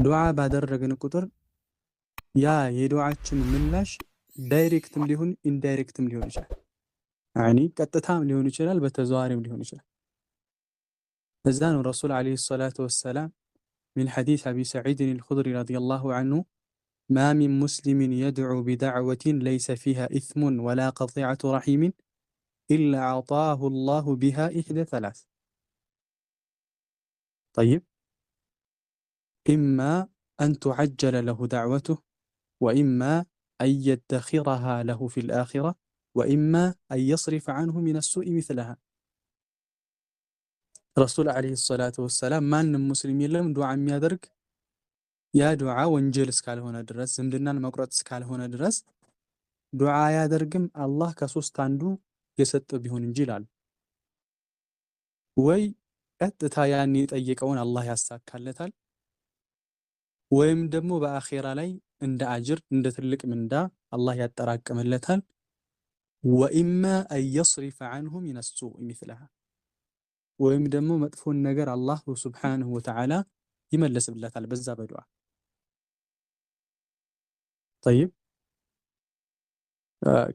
ዱዓ ባደረግን ቁጥር ያ የዱዓችን ምላሽ ዳይሬክትም ሊሆን ኢንዳይሬክትም ሊሆን ይችላል። ያኒ ቀጥታም ሊሆን ይችላል፣ በተዘዋዋሪም ሊሆን ይችላል። ለዛ ነው ረሱል ዓለይሂ ሰላቱ ወሰላም ሚን ሐዲስ አቢ ሰዒድ አልኹድሪ ረዲየላሁ ዐንሁ ማ ሚን ሙስሊሚን የድዑ ቢደዕወቲን ለይሰ ፊሃ ኢስሙን ወላ ቀጢዐቱ ረሒሚን ኢላ አዕጣሁ ላሁ ቢሃ ኢሕደ ሰላስ ጠይብ ኢማ አን ቱዐጀለ ለሁ ደዕወቱሁ ወኢማ አን የደኺረሃ ለሁ ፊል አኺራ ወኢማ አን የስሪፈ ዐንሁ ሚነ ሱኢ ሚስለሃ። ረሱል ዓለይሂ ሰላቱ ወሰላም ማንም ሙስሊም የለም ዱዓ የሚያደርግ ያ ዱዓ ወንጀል እስካልሆነ ድረስ ዝምድናን መቁረጥ እስካልሆነ ድረስ ዱዓ አያደርግም አላህ ከሶስት አንዱ የሰጠው ቢሆን እንጂ ይላሉ። ወይ ቀጥታ ያን የጠየቀውን አላህ ያሳካለታል፣ ወይም ደግሞ በአኺራ ላይ እንደ አጅር እንደ ትልቅ ምንዳ አላህ ያጠራቅምለታል። ወኢማ አን የስሪፈ ዐንሁ ሚነ ሱኢ ሚስለሃ ወይም ደግሞ መጥፎን ነገር አላህ ሱብሓነሁ ወተዓላ ይመልስለታል በዛ በዱዓ። ጠይብ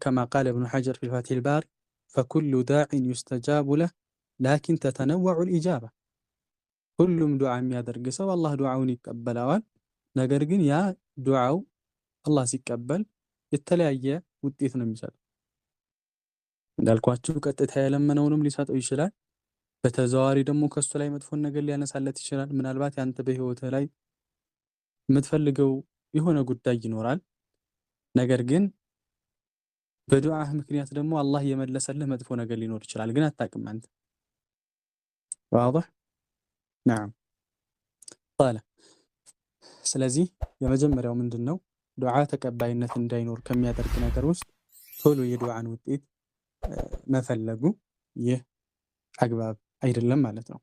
ከማ ቃለ ኢብኑ ሐጀር ፊል ፈትሒል ባሪ ፈኩሉ ዳዕን ዩስተጃቡ ለህ ላኪን ተተነወዑ ልኢጃባ። ሁሉም ዱዓ የሚያደርግ ሰው አላህ ዱዓውን ይቀበለዋል። ነገር ግን ያ ዱዓው አላህ ሲቀበል የተለያየ ውጤት ነው የሚሰጠው። እንዳልኳችሁ ቀጥታ የለመነውንም ሊሰጠው ይችላል። በተዘዋዋሪ ደግሞ ከሱ ላይ መጥፎን ነገር ሊያነሳለት ይችላል። ምናልባት ያንተ በህይወትህ ላይ የምትፈልገው የሆነ ጉዳይ ይኖራል። ነገር ግን በዱዓህ ምክንያት ደግሞ አላህ የመለሰልህ መጥፎ ነገር ሊኖር ይችላል፣ ግን አታውቅም አንተ። ዋضح نعم ጣለ። ስለዚህ የመጀመሪያው ምንድነው ዱዓ ተቀባይነት እንዳይኖር ከሚያደርግ ነገር ውስጥ ቶሎ የዱዓን ውጤት መፈለጉ፣ ይህ አግባብ አይደለም ማለት ነው።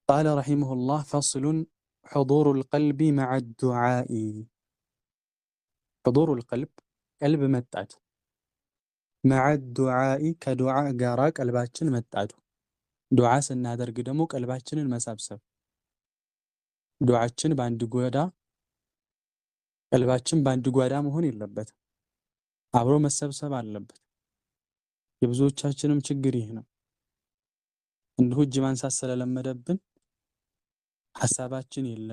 ቃለ ረሒመሁላህ ፈስሉን ሑዱሩል ቀልቢ መዐ ዱዓኢ። ሑዱሩል ቀልብ ቀልብ መጣድ፣ መዐ ዱዓኢ ከዱዓ ጋራ ቀልባችን መጣዱ። ዱዓ ስናደርግ ደግሞ ቀልባችንን መሰብሰብ። ዱዓችን በአንድ ጓዳ ቀልባችን በአንድ ጓዳ መሆን የለበትም፣ አብሮ መሰብሰብ አለበት። የብዙዎቻችንም ችግር ይህ ነው። እንዲሁ እጅ ማንሳት ስለለመደብን ሐሳባችን የለ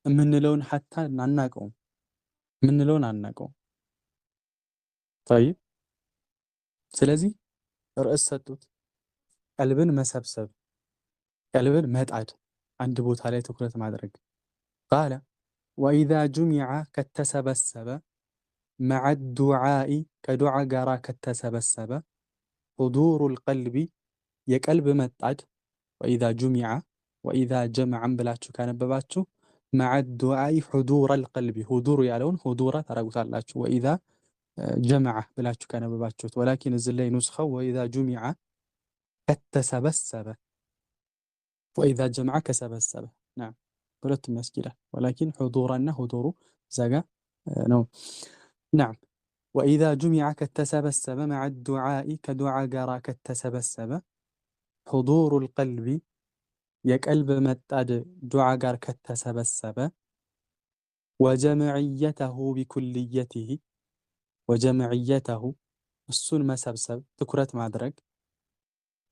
የምንለውን ሐታ አናውቀውም፣ የምንለውን አናውቀውም። ጠይብ ስለዚህ ርዕስ ሰጡት፣ ቀልብን መሰብሰብ፣ ቀልብን መጣድ፣ አንድ ቦታ ላይ ትኩረት ማድረግ። ቃለ ወኢዛ ጁሚዐ ከተሰበሰበ መዐ ዱዓኢ ከዱዓ ጋራ ከተሰበሰበ ሑዱሩል ቀልቢ የቀልብ መጣድ። ወኢዛ ጁሚዐ ወኢዛ ጀመዐን ብላችሁ ካነበባችሁ መዐ ዱዓኢ ሑዱረል ቀልቢ ሑዱር ያለውን ሑዱረ ታረጉታላችሁ። ወኢዛ ጀመዐ ብላችሁ ካነበባችሁት ወላኪን እዚህ ላይ ኑስኸው ወኢዛ ጁሚዐ ከተሰበሰበ ወኢዛ ጀመዐ ከሰበሰበ ናም ሁለቱም ያስኬዳል። ወላኪን ሑዱረና ሑዱሩ ዘጋ ነው። ናም ወኢዛ ጁሚዐ ከተሰበሰበ መዐ ዱዓኢ ከዱዓ ጋራ ከተሰበሰበ ሑዱሩል ቀልቢ የቀልብ መጣድ ዱዓ ጋር ከተሰበሰበ ወጀምዕየተሁ ቢኩልየቲሂ ወጀምዕየተሁ እሱን መሰብሰብ ትኩረት ማድረግ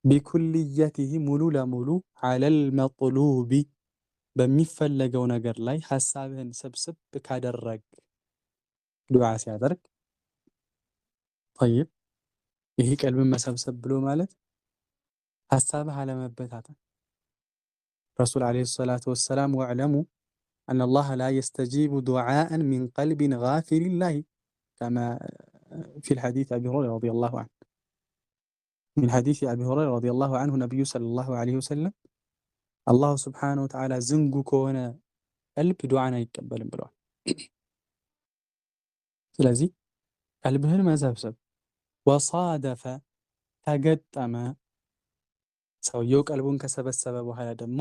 ቢኩልየቲሂ ሙሉ ለሙሉ ዐለል መጥሉቢ በሚፈለገው ነገር ላይ ሐሳብህን ሰብስብ ካደረግ ዱዓ ሲያደርግ። ጠይብ ይህ ቀልብን መሰብሰብ ብሎ ማለት ሐሳብህ አለመበታተን። ረሱል ዓለይሂ ሰላቱ ወሰላም ወዕለሙ አነ አላህ ላ የስተጂቡ ዱዓአን ሚን ቀልቢን ጋፊሊን ላህ ከማ ፊል ሐዲስ አቢ ሁረይራ ረዲየላሁ ዐንሁ ሚን ሐዲስ አቢ ሁረይራ ረዲየላሁ ዐንሁ ነቢዩ ሰለላሁ ዐለይሂ ወሰለም አላሁ ስብሓነሁ ወተዓላ ዝንጉ ከሆነ ቀልብ ዱዓን አይቀበልም ብለዋል። ስለዚህ ቀልብህን መሰብሰብ። ወሳደፈ ተገጠመ ሰውየው ቀልቡን ከሰበሰበ በኋላ ደግሞ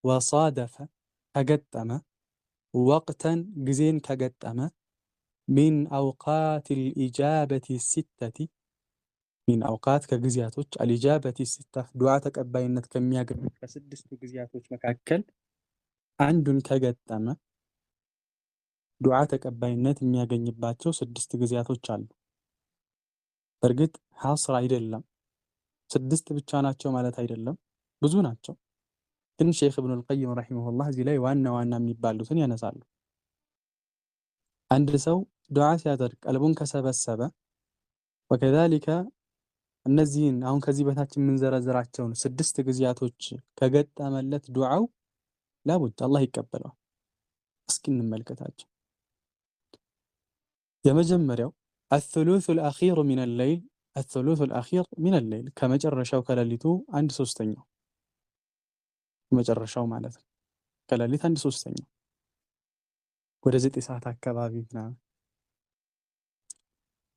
ወሳደፈ ከገጠመ ወቅተን ጊዜን ከገጠመ ሚን አውቃቲል ኢጃበቲ ሲተቲ ሚን አውቃት ከጊዜያቶች አልኢጃበቲ ሲታ ዱዓ ተቀባይነት ከሚያገኙ ከስድስቱ ጊዜያቶች መካከል አንዱን ከገጠመ ዱዓ ተቀባይነት የሚያገኝባቸው 6 ጊዜያቶች አሉ። በእርግጥ ሐስር አይደለም፣ 6 ብቻ ናቸው ማለት አይደለም፣ ብዙ ናቸው። ግን ሼኽ ኢብኑል ቀይም ረሂመሁላህ እዚህ ላይ ዋና ዋና የሚባሉትን ያነሳሉ። አንድ ሰው ዱዓ ሲያደርግ ቀልቡን ከሰበሰበ ወከዛሊከ እነዚህን አሁን ከዚህ በታች የምንዘረዝራቸውን 6 ጊዜያቶች ከገጠመለት ዱዓው ላቡድ አላህ ይቀበለዋል። እስኪ እንመልከታቸው። የመጀመሪያው አሱሉሱል አኺር ሚነል ለይል፣ አሱሉሱል አኺር ሚነል ለይል ከመጨረሻው ከሌሊቱ 1/3 መጨረሻው ማለት ነው። ከሌሊት 1/3 ወደ 9 ሰዓት አካባቢ ምናምን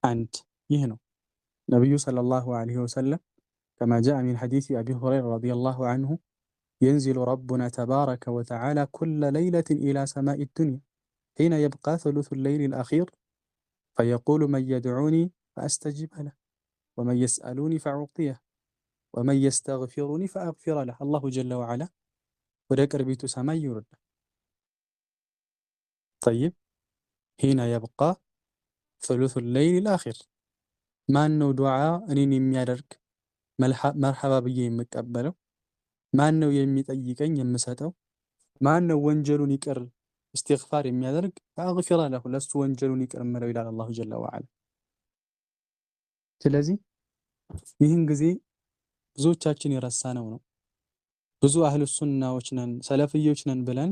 አንድ ይህ ነው። ነቢዩ ሰለላሁ ዐለይሂ ወሰለም ከማ ጃአ ሚን ሐዲስ አቢ ሁረይራ ረዲየላሁ ዐንሁ የንዚሉ ረቡና ተባረከ ወተዓላ ኩለ ለይለትን ኢላ ሰማኢ ዱንያ ሒነ የብቃ ሱሉሱል ለይሊል አኺር ፈየቁሉ መን የድዑኒ ፈአስተጂበ ለህ ወመን የስአሉኒ ፈኡዕጢየህ ወመን የስተግፊሩኒ ፈአግፊረ ለህ። አላሁ ጀለ ወዐላ ወደ ቅርቢቱ ሰማይ ይወርዳል። ጠይብ ሒነ የብቃ ሱሉሱል ለይሊል አኺር ማን ነው ዱዓ እኔን የሚያደርግ መርሐባ ብዬ የምቀበለው? ማን ነው የሚጠይቀኝ የምሰጠው? ማን ነው ወንጀሉን ይቅር እስትግፋር የሚያደርግ? ፈአግፊረ ለሁ ለሱ ወንጀሉን ይቅር እምለው ይላል አላሁ ጀለ ወዐላ። ስለዚህ ይህን ጊዜ ብዙዎቻችን የረሳነው ነው። ብዙ አህሉ ሱናዎች ነን ሰለፍዮች ነን ብለን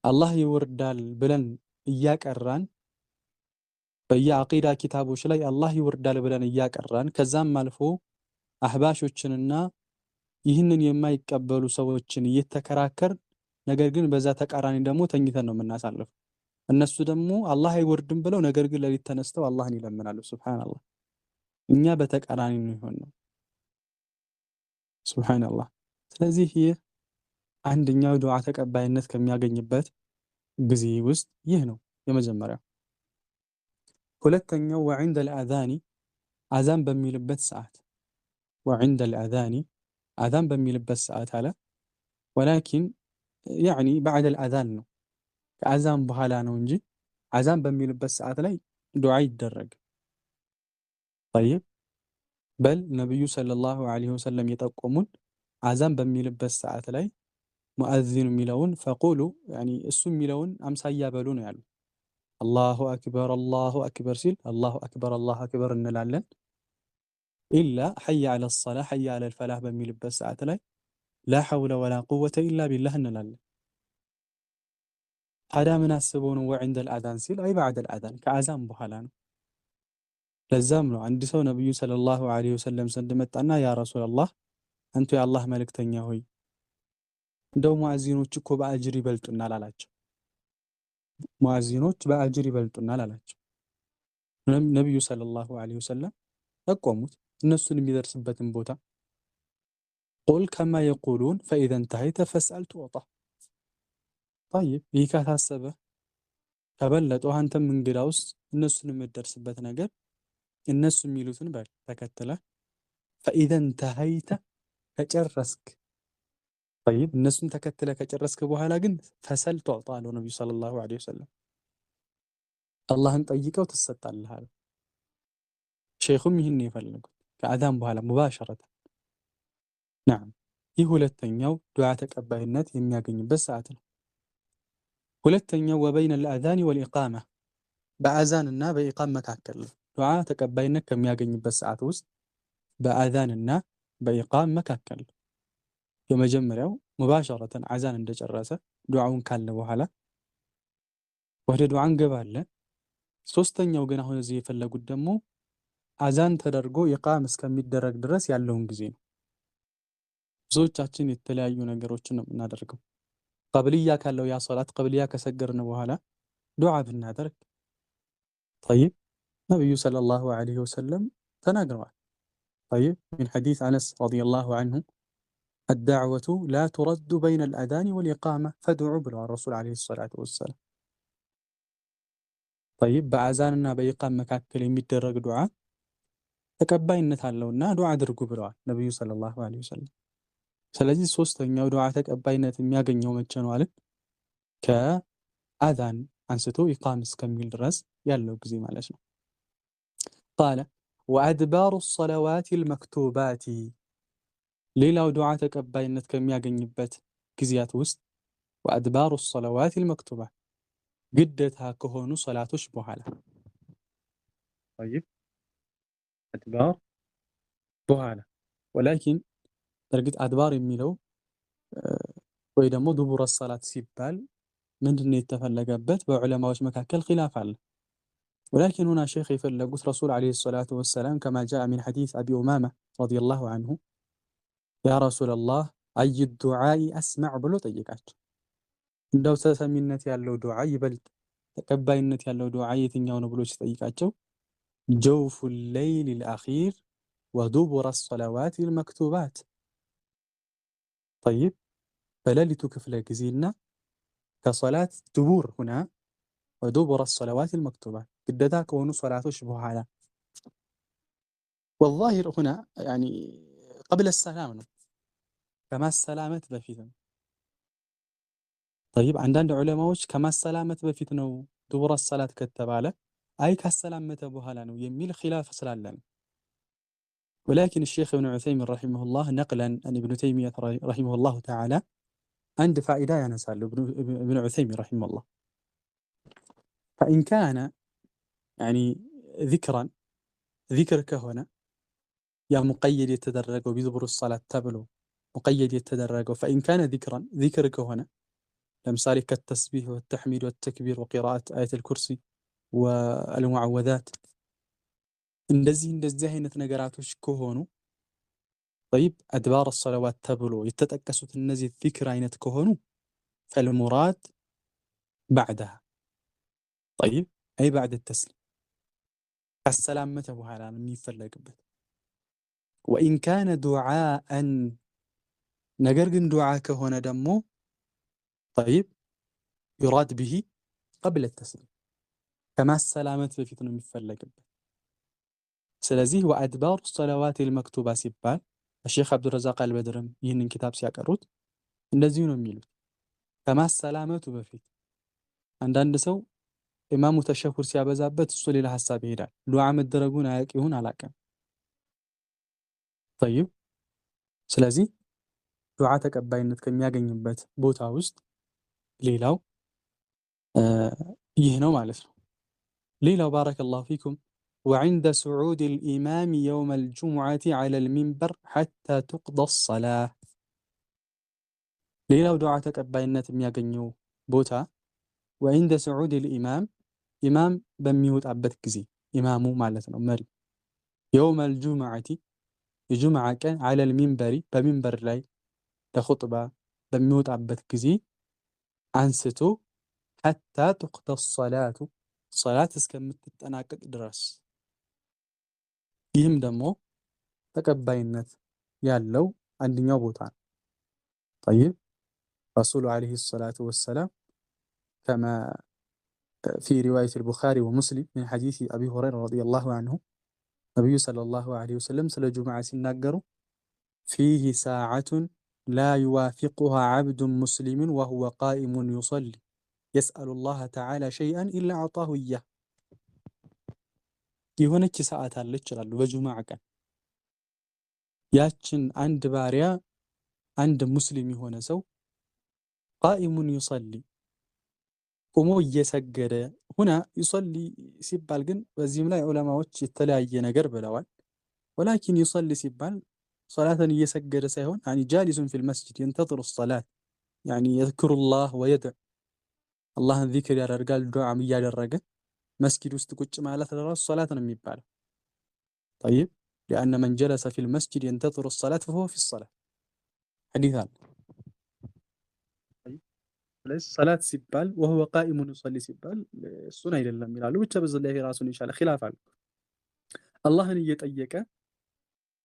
አላህ ይወርዳል ብለን እያቀራን በየአቂዳ ኪታቦች ላይ አላህ ይወርዳል ብለን እያቀራን ከዛም አልፎ አህባሾችንና ይህንን የማይቀበሉ ሰዎችን እየተከራከር ነገር ግን በዛ ተቃራኒ ደግሞ ተኝተን ነው የምናሳልፈው። እነሱ ደግሞ አላህ አይወርድም ብለው ነገር ግን ለሊት ተነስተው አላህን ይለምናሉ። ሱብሃንአላህ። እኛ በተቃራኒ ነው የሆነው። ሱብሃንአላህ። ስለዚህ ይህ አንደኛው ዱዓ ተቀባይነት ከሚያገኝበት ጊዜ ውስጥ ይህ ነው የመጀመሪያው። ሁለተኛው ወዕንደል አዛኒ አዛን በሚልበት ሰዓት ወዕንደል አዛኒ አዛን በሚልበት ሰዓት አለ ወላኪን ያዕኒ ባዕደል አዛን ነው ከአዛን በኋላ ነው እንጂ አዛን በሚልበት ሰዓት ላይ ዱዓ ይደረግ። ጠይብ በል ነቢዩ ሰለላሁ ዐለይሂ ወሰለም የጠቆሙን አዛን በሚልበት ሰዓት ላይ ሙአዚኑ የሚለውን ፈቁሉ ያዕኒ እሱ የሚለውን አምሳያ በሉ ነው ያሉ። አላሁ አክበር ሲል አላሁ አክበር እንላለን። ኢላ ሐየ ዐለ ሰላህ ሐየ ዐለል ፈላህ በሚልበት ሰዓት ላይ ላ ሐውለ ወላ ቁወተ ኢላ ቢላህ እንላለን። ታዲያ ምን አስበው ነው ወዕንደል አዛን ሲል አይ ባዕደል አዛን ከአዛን በኋላ ነው። ለዛም ነው አንድ ሰው ነቢዩ ሰለላሁ ዐለይሂ ወሰለም ዘንድ መጣና ያ ረሱለላህ አንቱ የአላህ መልእክተኛ ሆይ እንደው ሙአዚኖች እኮ በአጅር ይበልጡናል አላቸው። ሙአዚኖች በአጅር ይበልጡናል አላቸው። ነቢዩ ሰለላሁ ዐለይሂ ወሰለም ጠቆሙት እነሱን የሚደርስበትን ቦታ። ቁል ከማ የቁሉን ፈኢዘ እንተሀይተ ፈስአል ቱዕጣ። ጠይብ ይህ ካታሰበ ከበለጠው አንተም እንግዳውስ እነሱን የምትደርስበት ነገር እነሱ የሚሉትን በል ተከትለህ ፈኢዘ እንተሀይተ ከጨረስክ ጠይብ እነሱን ተከትለህ ከጨረስክ በኋላ ግን ፈሰል ቱዕጣ አለው ነቢዩ ሰለላሁ ዐለይሂ ወሰለም። አላህን ጠይቀው ትሰጣለህ አለ። ሼኹም ይህን የፈለጉት ከአዛን በኋላ ሙባሸረተን። ነዓም ይህ ሁለተኛው ዱዓ ተቀባይነት የሚያገኝበት ሰዓት ነው። ሁለተኛው ወበይነል አዛኒ ወልኢቃማ በአዛንና በኢቃም መካከል ዱዓ ተቀባይነት ከሚያገኝበት ሰዓት ውስጥ በአዛንና በኢቃም መካከል የመጀመሪያው ሙባሸረተን አዛን እንደጨረሰ ዱዓውን ካለ በኋላ ወደ ዱዓ እንገባለን። ሶስተኛው ግን አሁን እዚህ የፈለጉት ደግሞ አዛን ተደርጎ ኢቃም እስከሚደረግ ድረስ ያለውን ጊዜ ነው። ብዙዎቻችን የተለያዩ ነገሮችን ነው የምናደርገው። ቀብልያ ካለው ያ ሶላት ቀብልያ ከሰገርን በኋላ ዱዓ ብናደርግ ጠይብ ነቢዩ ሰለላሁ ዐለይሂ ወሰለም ተናግረዋል። ጠይብ ሚን ሐዲስ አነስ ረዲየላሁ ዐንሁ አዳዕወቱ ላ ቱረዱ በይነል አዛኒ ወልኢቃማ ፈድዑ ብለዋል ረሱል ዐለይሂ ሰላቱ ወሰላም። ጠይብ በአዛንና በኢቃም መካከል የሚደረግ ዱዓ ተቀባይነት አለውና ዱዓ አድርጉ ብለዋል ነቢዩ ሰለላሁ ዐለይሂ ወሰለም። ስለዚህ ሶስተኛው ዱዓ ተቀባይነት የሚያገኘው መቼ ነው አለ? ከአዛን አንስቶ ኢቃም እስከሚል ድረስ ያለው ጊዜ ማለት ነው። ቃለ ወአድባሩ ሰለዋት ልመክቱባት ሌላው ዱዓ ተቀባይነት ከሚያገኝበት ጊዜያት ውስጥ ወአድባሩ ሰለዋት ልመክቱባት ግደታ ከሆኑ ሶላቶች በኋላ طيب አድባር በኋላ ወላኪን በእርግጥ አድባር የሚለው ወይ ደግሞ ዱቡረ ሰላት ሲባል ምንድነው የተፈለገበት? በዑለማዎች መካከል ኺላፍ አለ። ولكن هنا شيخ يفلقوت رسول عليه الصلاة والسلام كما جاء من حديث أبي أمامة رضي الله عنه يا رسول الله أي الدعاء أسمع بلو طيقات እንደው ተሰሚነት ያለው ዱዓ ይበልጥ ተቀባይነት ያለው ዱዓ የትኛው ነው ብሎ ሲጠይቃቸው ጀውፉ الليل الأخير ودبر الصلوات المكتوبات طيب በሌሊቱ ክፍለ ጊዜና ከሶላት ድቡር ሁና ودبر الصلوات المكتوبات ግዴታ ከሆኑ ሶላቶች በኋላ والظاهر هنا يعني قبل السلام ነው ከማሰላመት በፊት ነው طيب አንዳንድ ዑለማዎች ከማሰላመት በፊት ነው ድቡር الصلاة ከተባለ አይ ካሰላመተ በኋላ ነው የሚል ኺላፍ ስላለ ነው ولكن الشيخ ابن عثيمين رحمه الله نقلا عن ابن تيمية رحمه الله تعالى عند فائدة ينسال ابن عثيمين رحمه الله فإن كان يعني ذكر كهنا يا مقيد يتدرج وبيذبر الصلاة تبلو مقيد يتدرج فإن كان ذكر كهنا لمثال كالتسبيح والتحميد والتكبير وقراءة آية الكرسي والمعوذات እንደዚህ አይነት ነገራቶች ከሆኑ طيب أدبار الصلوات تبلو يتتأكسوا النزي الذكر አይነት ከሆኑ فالمراد بعدها طيب أي بعد التسليم السلام متى بحالا من يفلقبت وإن كان دعاء نقرقن دعاك هنا دمو طيب يراد به قبل التسليم كما السلامة في فتن يفلقبت سلازيه وأدبار الصلوات المكتوبة سيبال الشيخ عبد الرزاق البدرم يهنن كتاب سياقروت እንደዚሁ ነው የሚሉት ከማሰላመቱ በፊት አንዳንድ ሰው ኢማሙ ተሸሁር ሲያበዛበት እሱ ሌላ ሐሳብ ይሄዳል ዱዓ መደረጉን አያውቅ ይሁን አላውቅም طيب ስለዚህ ዱዓ ተቀባይነት ከሚያገኝበት ቦታ ውስጥ ሌላው ይህ ነው ማለት ነው ሌላው ባረከላሁ ፊኩም وعند صعود الإمام يوم الجمعة على المنبر حتى تقضى الصلاة ሌላው ዱዓ ተቀባይነት የሚያገኘው ቦታ وعند صعود الإمام إمام በሚወጣበት ጊዜ ኢማሙ ማለት ነው መሪ يوم الجمعة الجمعة كان على المنبر በሚንበር ላይ ለኹጥባ በሚወጣበት ጊዜ አንስቶ حتى تقضى الصلاة صلاة እስከምትጠናቀቅ ድረስ ይህም ደግሞ ተቀባይነት ያለው አንደኛው ቦታ ነው طيب رسول عليه الصلاة والسلام كما في رواية البخاري ومسلم من حديث أبي هريرة رضي الله عنه النبي صلى الله عليه وسلم سل جمعة سنقر فيه ساعة لا يوافقها عبد مسلم وهو قائم يصلي يسأل الله تعالى شيئا إلا أعطاه إياه የሆነች ሰዓት አለች ይላሉ በጁማዓ ቀን ያችን አንድ ባሪያ አንድ ሙስሊም የሆነ ሰው ቃኢሙን ይصلي ቆሞ እየሰገደ ሁና ይصلي ሲባል ግን በዚህም ላይ ዑለማዎች የተለያየ ነገር ብለዋል ولكن يصلي ሲባል ሶላትን እየሰገደ ሳይሆን يعني جالس في المسجد ينتظر الصلاة يعني يذكر الله ويدعو አላህን ዚክር ያደርጋል ዱዓም እያደረገ مسجد ውስጥ ቁጭ ማለት ለራሱ ሶላት ነው የሚባለው طيب لأن من جلس في المسجد ينتظر الصلاة فهو في الصلاة حديث هذا طيب ليس صلاة ሲባል وهو قائم يصلي ሲባል እሱን አይደለም ይላሉ ብቻ በዚህ ላይ ራሱን ይሻለ ኺላፍ አለ አላህን እየጠየቀ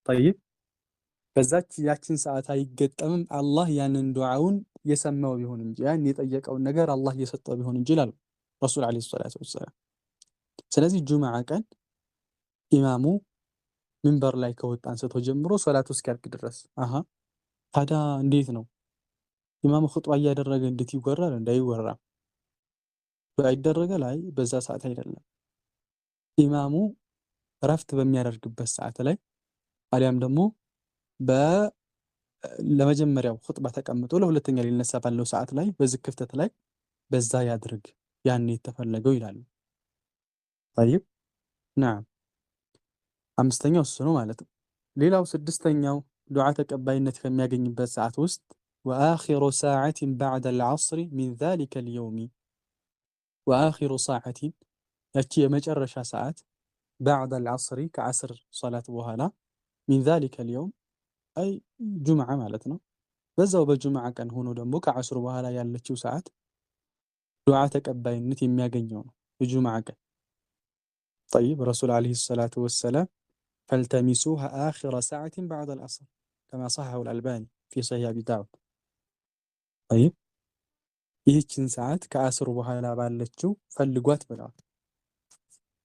طيب በዛች ያችን ሰዓት አይገጠምም አላህ ያንን ዱዓውን የሰማው ቢሆን እንጂ ያን የጠየቀውን ነገር አላህ የሰጠው ቢሆን እንጂ ይላሉ ረሱል አለይሂ ሰላቱ ወሰለም ስለዚህ ጁማዓ ቀን ኢማሙ ሚንበር ላይ ከወጣ አንስቶ ጀምሮ ሶላቱ እስኪያልቅ ድረስ ታዲያ እንዴት ነው ኢማሙ ኹጥባ እያደረገ እንዴት ይወራል እንዳይወራ ዱዓ ይደረጋል? አይ በዛ ሰዓት አይደለም። ኢማሙ እረፍት በሚያደርግበት ሰዓት ላይ አሊያም ደግሞ ለመጀመሪያው ኹጥባ ተቀምጦ ለሁለተኛ ሊነሳ ባለው ሰዓት ላይ በዚህ ክፍተት ላይ በዛ ያድርግ ያኔ የተፈለገው ይላሉ። ጠይብ ነዓም አምስተኛው እሱ ነው ማለት ነው። ሌላው ስድስተኛው ዱዓ ተቀባይነት ከሚያገኝበት ሰዓት ውስጥ ወአኺሩ ሰዓቲን በዕደል ዐስሪ ሚን ዛሊከል የውሚ ወአኺሩ ሰዓቲን ያቺ የመጨረሻ ሰዓት በዕደል ዐስሪ ከዐስር ሶላት በኋላ ሚን ዛሊከል የውም አይ ጁምዓ ማለት ነው። በዛው በጁምዓ ቀን ሆኖ ደግሞ ከዐስሩ በኋላ ያለችው ሰዓት ዱዓ ተቀባይነት የሚያገኘው ነው በጁምዓ ቀን። ጠይብ ረሱል ዓለይሂ ሰላቱ ወሰላም ፈልተሚሱሃ አኺረ ሰዓቲን በዕደል ዐስር ከማ ሰሐሐሁ አልአልባኒ ፊ ሰሒሕ አቢ ዳውድ። ጠይብ ይህችን ሰዓት ከዐስሩ በኋላ ባለችው ፈልጓት ብለዋል።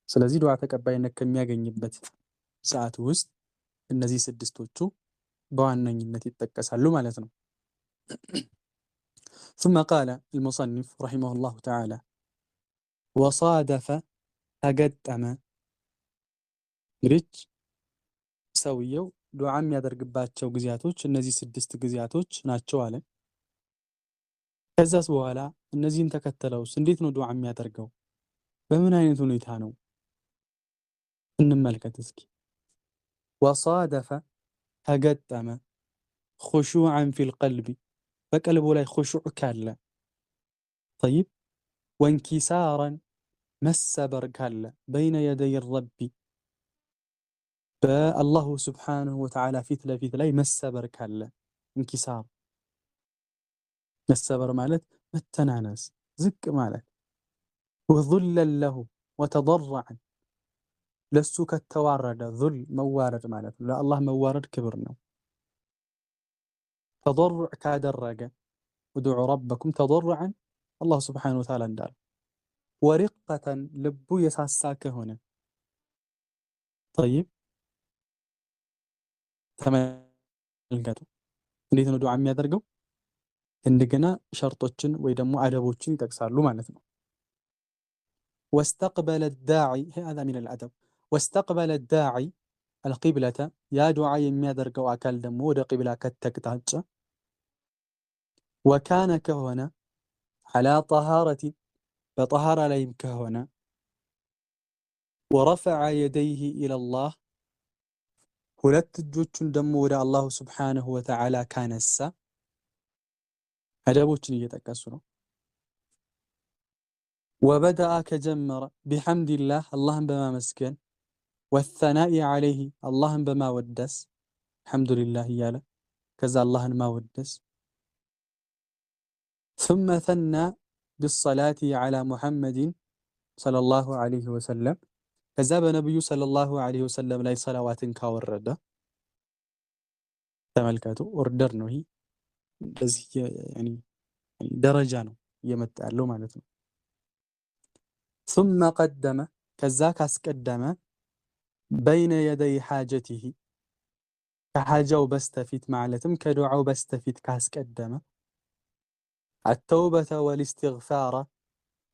ስለዚህ ዱዓ ተቀባይነት ከሚያገኝበት ሰዓት ውስጥ እነዚህ ስድስቶቹ በዋነኝነት ይጠቀሳሉ ማለት ነው። ثم قال المصنف رحمه الله تعالى وصادف ተገጠመ እንግዲህ ሰውየው ዱዓ የሚያደርግባቸው ጊዜያቶች እነዚህ ስድስት ጊዜያቶች ናቸው አለ። ከዛስ በኋላ እነዚህን ተከተለውስ እንዴት ነው ዱዓ የሚያደርገው? በምን አይነት ሁኔታ ነው? እንመልከት እስኪ። ወሳደፈ ተገጠመ ኹሹዐን ፊል ቀልቢ በቀልቡ ላይ ኹሹዕ ካለ ጠይብ ወንኪሳራን መሰበር ካለ በይነ የደይ ረቢ በአላሁ ስብሓንሁ ወተዓላ ፊት ለፊት ላይ መሰበር ካለ እንኪሳር መሰበር ማለት መተናነስ ዝቅ ማለት ወዙለን ለሁ ወተضرعን ለሱ ከተዋረደ ዙል መዋረድ ማለት ነው። ለአላህ መዋረድ ክብር ነው። ተضرع ካደረገ ውድዑ ረበኩም ተضرعን አላሁ ስብሓንሁ ወተዓላ እንዳለ ወሪቀተን ልቡ የሳሳ ከሆነ ጠይብ ተመልከቱ እንዴት ነው ዱዓ የሚያደርገው? እንደገና ሸርጦችን ወይ ደግሞ አደቦችን ይጠቅሳሉ ማለት ነው። ወስተቅበለ ዳዒ هذا من الأدب ወስተቅበለ ዳዒ አልቂብለተ ያ ዱዓ የሚያደርገው አካል ደግሞ ወደ ቂብላ ከተቅጣጨ ወካነ ከሆነ ዐላ ጠሃረቲ በጠሃራ ላይም ከሆነ ወረፈዐ የደይህ ኢለላህ ሁለት እጆቹን ደግሞ ወደ አላሁ ስብሓንሁ ወተዓላ ካነሳ አደቦችን እየጠቀሱ ነው። ወበደአ ከጀመረ ቢሐምድላህ አላህን በማመስገን ወተናኢ ዐለይህ አላህን በማወደስ አልሐምዱሊላህ እያለ ከዛ አላህን ማወደስ ثم ثنى بالصلاة على محمد صلى الله عليه وسلم ከዛ በነብዩ ሰለላሁ ዐለይሂ ወሰለም ላይ ሰላዋትን ካወረደ ተመልከቱ ኦርደር ነው ይሄ በዚህ ያኒ ደረጃ ነው እየመጣ ያለው ማለት ነው። ثم قدم ከዛ ካስቀደመ በይነ የደይ ሓጀቲሂ ከሓጃው በስተፊት ማለትም ከዱዓው በስተፊት ካስቀደመ አተውበተ ወልእስትግፋር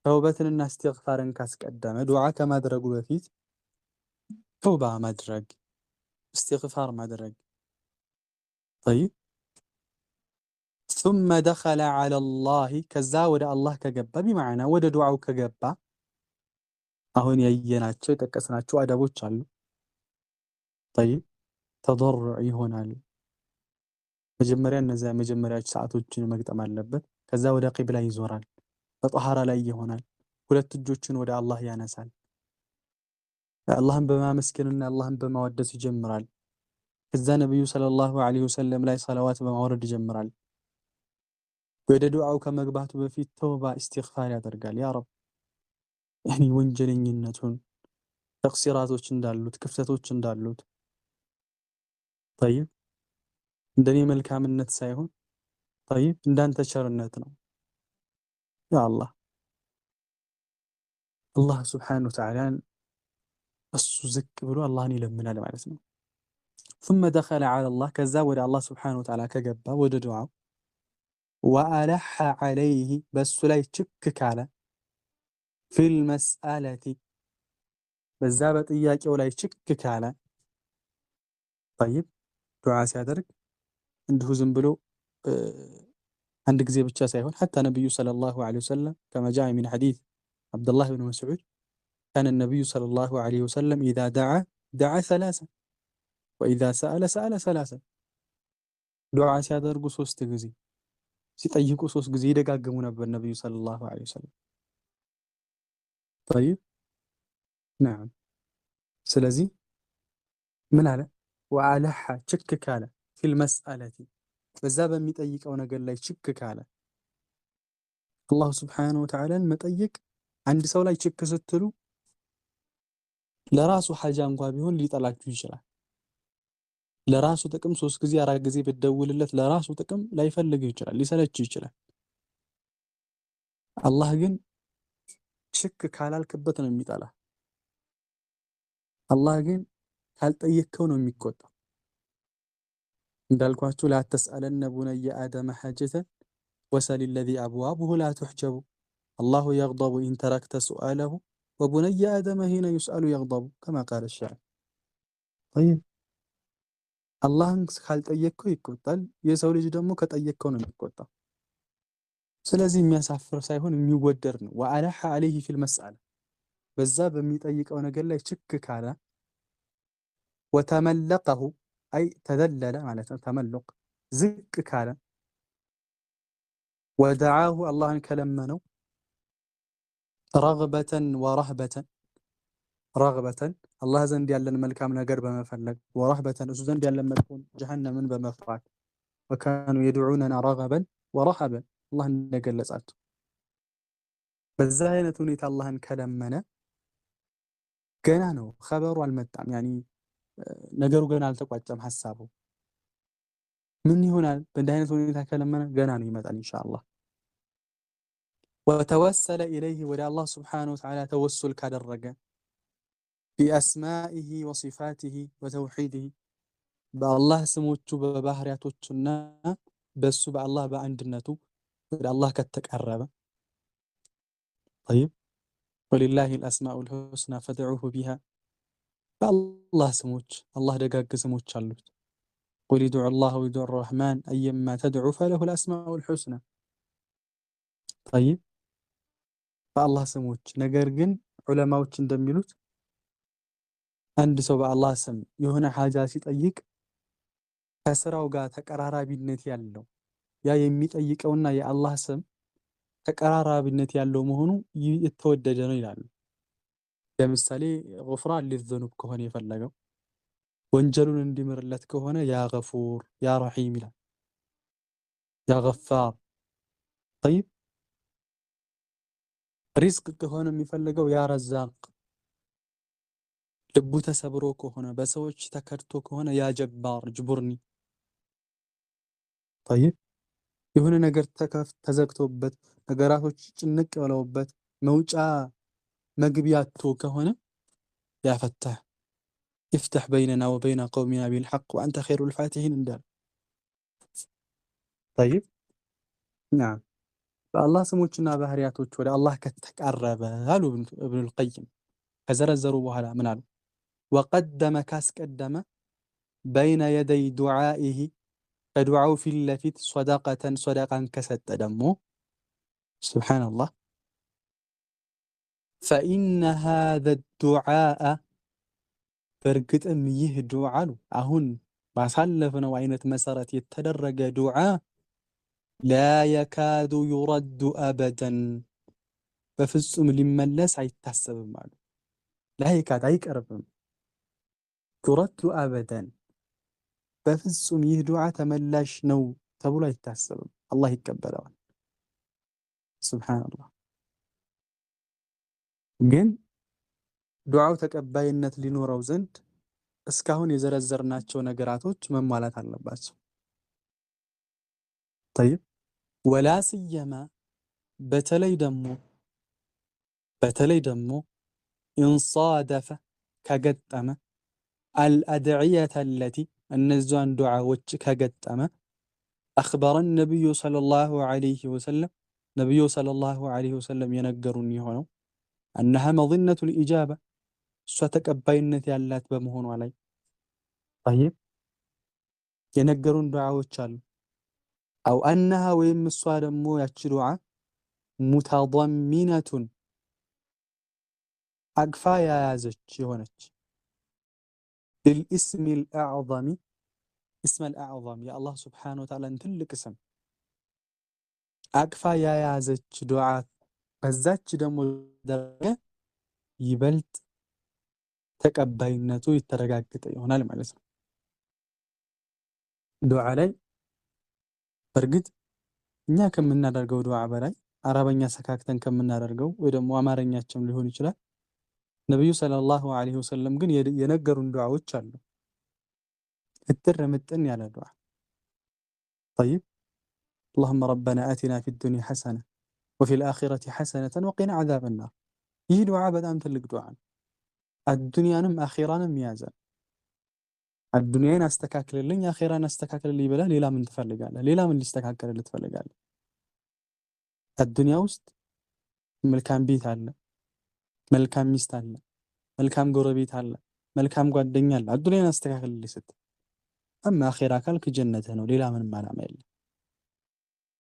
ተውበትንና እስትግፋርን ካስቀደመ ዱዓ ከማድረጉ በፊት ተውባ ማድረግ እስትግፋር ማድረግ طيب ثم دخل على الله ከዛ ወደ አላህ ከገባ بمعنى ወደ ዱዓው ከገባ አሁን ያየናቸው የጠቀስናቸው አደቦች አሉ። طيب ተضرع ይሆናል። መጀመሪያ እነዚያ መጀመሪያ ሰዓቶችን መግጠም አለበት። ከዛ ወደ ቂብላ ይዞራል። በጠሃራ ላይ ይሆናል። ሁለት እጆችን ወደ አላህ ያነሳል። አላህን በማመስገንና አላህን በማወደስ ይጀምራል። ከዛ ነብዩ ሰለላሁ ዐለይሂ ወሰለም ላይ ሰላዋት በማውረድ ይጀምራል። ወደ ዱዓው ከመግባቱ በፊት ተውባ ኢስቲግፋር ያደርጋል። ያ ረብ ያኒ ወንጀለኝነቱን ተቅሲራቶች እንዳሉት ክፍተቶች እንዳሉት طيب እንደኔ መልካምነት ሳይሆን طيب እንዳንተ ቸርነት ነው ያ አላህ አላህ ስብሓነሁ ወተዓላ እሱ ዝቅ ብሎ አላህን ይለምናል ማለት ነው። ثم دخل على الله ከዛ ወደ አላህ ስብሓነሁ ወተዓላ ከገባ ወደ ዱዓው ወአለሐ ዐለይህ በሱ ላይ ችክ ካለ ፊል መስአለቲ በዛ በጥያቄው ላይ ችክ ካለ ጠይብ ዱዓ ሲያደርግ እንዲሁ ዝም ብሎ አንድ ጊዜ ብቻ ሳይሆን ሐታ ነብዩ ሰለላሁ ዐለይሂ ወሰለም ከማ ጃአ ሚን ሐዲስ አብዱላህ ብን መስዑድ ካነ ነብዩ ሰለላሁ ዐለይሂ ወሰለም ኢዛ ደዓ ሰላሳ ወኢዛ ሰአለ ሰላሳ ዱዓ ሲያደርጉ 3 ጊዜ ሲጠይቁ 3 ጊዜ ይደጋግሙ ነበር ነብዩ ሰለላሁ ዐለይሂ ወሰለም። ጠይብ ነዓም። ስለዚህ ምን አለ ወአለሐ ችክ ካለ ፊል መስአለቲ በዛ በሚጠይቀው ነገር ላይ ችክ ካለ አላሁ ስብሓነሁ ወተዓላን መጠየቅ አንድ ሰው ላይ ችክ ስትሉ ለራሱ ሐጃ እንኳ ቢሆን ሊጠላችሁ ይችላል። ለራሱ ጥቅም 3 ጊዜ 4 ጊዜ ብትደውልለት ለራሱ ጥቅም ላይፈልግ ይችላል፣ ሊሰለች ይችላል። አላህ ግን ችክ ካላልክበት ነው የሚጠላ። አላህ ግን ካልጠየቅከው ነው የሚቆጣው። እንዳልኳችሁ ላ ተስአለነ ቡነየ አደመ ሐጀተን ወሰል ለዚ አብዋቡሁ ላ ቱሕጀቡ አላሁ የግደቡ ኢን ተረክተ ሱአለሁ ወቡነየ አደመ ሂነ ዩስአሉ የግደቡ ከማ ቃለ ሻዕር። ጠይብ አላህን ካልጠየቅከው ይቆጣል። የሰው ልጅ ደግሞ ከጠየቅከው ነው የሚቆጣው። ስለዚህ የሚያሳፍር ሳይሆን የሚወደድ ነው። ወአለሐ ዐለይሂ ፊል መስአላ በዛ በሚጠይቀው ነገር ላይ ችክ ካለ ወተመለቀሁ አይ ተዘለለ ማለት ነው። ተመለቅ ዝቅ ካለ ወደዓሁ አላህን ከለመነው ረግበተን ወረህበተን ረግበተን አላህ ዘንድ ያለን መልካም ነገር በመፈለግ ወረህበተን እሱ ዘንድ ያለን መጥፎን ጀሀነምን በመፍራት ወካኑ የድዑነና ረገበን ወረህበን አላህ እንደገለጻቸው በዛ አይነት ሁኔታ አላህን ከለመነ ገና ነው፣ ኸበሩ አልመጣም። ያኒ ነገሩ ገና አልተቋጨም ሐሳቡ ምን ይሆናል። በእንዲህ አይነት ሁኔታ ከለመነ ገና ነው፣ ይመጣል ኢንሻአላህ። ወተወሰለ ኢለይሂ ወደ አላህ ስብሓነሁ ወተዓላ ተወሱል ካደረገ ቢአስማኢሂ ወሲፋቲሂ ወተውሒዲሂ በአላህ ስሞቹ በባህሪያቶቹና በሱ በአላህ በአንድነቱ ወደ አላህ ከተቀረበ ጠይብ ወሊላሂ አልአስማኡል ሑስና ፈድዑሁ ቢሃ በአላህ ስሞች አላህ ደጋግ ስሞች አሉት። ቁል ድዑ ላህ ወድዑ ረሕማን አየማ ተድዑ ፈለሁ አልአስማኡል ሑስና ጠይብ በአላህ ስሞች። ነገር ግን ዑለማዎች እንደሚሉት አንድ ሰው በአላህ ስም የሆነ ሐጃ ሲጠይቅ ከስራው ጋር ተቀራራቢነት ያለው ያ የሚጠይቀውና የአላህ ስም ተቀራራቢነት ያለው መሆኑ የተወደደ ነው ይላሉ። ለምሳሌ ጉፍራን ሊዘኑብ ከሆነ የፈለገው ወንጀሉን እንዲምርለት ከሆነ ያ ገፉር ያ ረሒም ይላል፣ ያ ገፋር። ጠይብ ሪዝቅ ከሆነ የሚፈልገው ያ ረዛቅ፣ ልቡ ተሰብሮ ከሆነ በሰዎች ተከድቶ ከሆነ ያ ጀባር ጅቡርኒ። ጠይብ የሆነ ነገር ተዘግቶበት ነገራቶች ጭንቅ ብለውበት መውጫ መግቢያቶ ከሆነ ያ ፈታህ ይፍተሕ በይነና ወበይነ ቀውሚና ቢልሐቅ ወአንተ ኸይሩል ፋቲሒን እንዳለ። ጠይብ ናም በአላህ ስሞችና ባህሪያቶች ወደ አላህ ከተቃረበ አሉ እብኑል ቀይም ከዘረዘሩ በኋላ ምን አሉ? ወቀደመ ካስቀደመ በይነ የደይ ዱዓኢሂ ከዱዓው ፊት ለፊት ሶደቀተን ሶደቃን ከሰጠ ደግሞ ሱብሓነላህ ፈኢነ ሃዘ ዱዓአ በእርግጥም ይህ ዱዓ አሉ አሁን ባሳለፍነው አይነት መሰረት የተደረገ ዱዓ ላ የካዱ ዩረዱ አበደን በፍጹም ሊመለስ አይታሰብም አሉ። ላ የካድ አይቀርብም፣ ዩረዱ አበደን በፍጹም ይህ ዱዓ ተመላሽ ነው ተብሎ አይታሰብም። አላህ ይቀበለዋል። ሱብሓነላህ። ግን ዱዓው ተቀባይነት ሊኖረው ዘንድ እስካሁን የዘረዘርናቸው ነገራቶች መሟላት አለባቸው። ጠይብ ወላ ስየማ በተለይ ደግሞ ኢንሳደፈ ከገጠመ አልአድዕየተ አለቲ እነዚያን ዱዓዎች ከገጠመ አኽበረ ነቢዩ ሰለላሁ ዐለይሂ ወሰለም ነቢዩ ሰለላሁ ዐለይሂ ወሰለም የነገሩን የሆነው አነሃ መظነቱል ኢጃባ እሷ ተቀባይነት ያላት በመሆኗ ላይ ጠይብ የነገሩን ዱዓዎች አሉ። አው አነሃ ወይም እሷ ደግሞ ያቺ ዱዓ ሙተضሚነቱን አቅፋ የያዘች የሆነች ልልእስሚል አዕظሚ እስመል አዕظም የአላህ ስብሓነሁ ወተዓላን ትልቅ ስም አቅፋ የያዘች ዱዓ በዛች ደግሞ ደረጃ ይበልጥ ተቀባይነቱ የተረጋገጠ ይሆናል ማለት ነው። ዱዓ ላይ በእርግጥ እኛ ከምናደርገው ዱዓ በላይ አረበኛ ሰካክተን ከምናደርገው ወይ ደግሞ አማርኛችም ሊሆን ይችላል። ነብዩ ሰለላሁ ዐለይሂ ወሰለም ግን የነገሩን ዱዓዎች አሉ። እጥር ምጥን ያለ ዱዓ طيب اللهم ربنا آتنا في الدنيا حسنة وفي الآخرة حسنة وقنا عذاب النار ይህ ዱዓ በጣም ትልቅ ዱዓ ነው። አዱንያንም አኺራንም ያዛል። አዱንያን አስተካክልልኝ አኺራን አስተካክልልኝ ብለህ ሌላ ምን ትፈልጋለህ? ሌላ ምን ሊስተካከልልህ ትፈልጋለህ? አዱንያ ውስጥ መልካም ቤት አለ፣ መልካም ሚስት አለ፣ መልካም ጎረቤት አለ፣ መልካም ጓደኛ አለ። አዱንያን አስተካክልልኝ ስትል አማ አኺራ ካልክ ጀነትህ ነው። ሌላ ምንም ዓላማ የለም።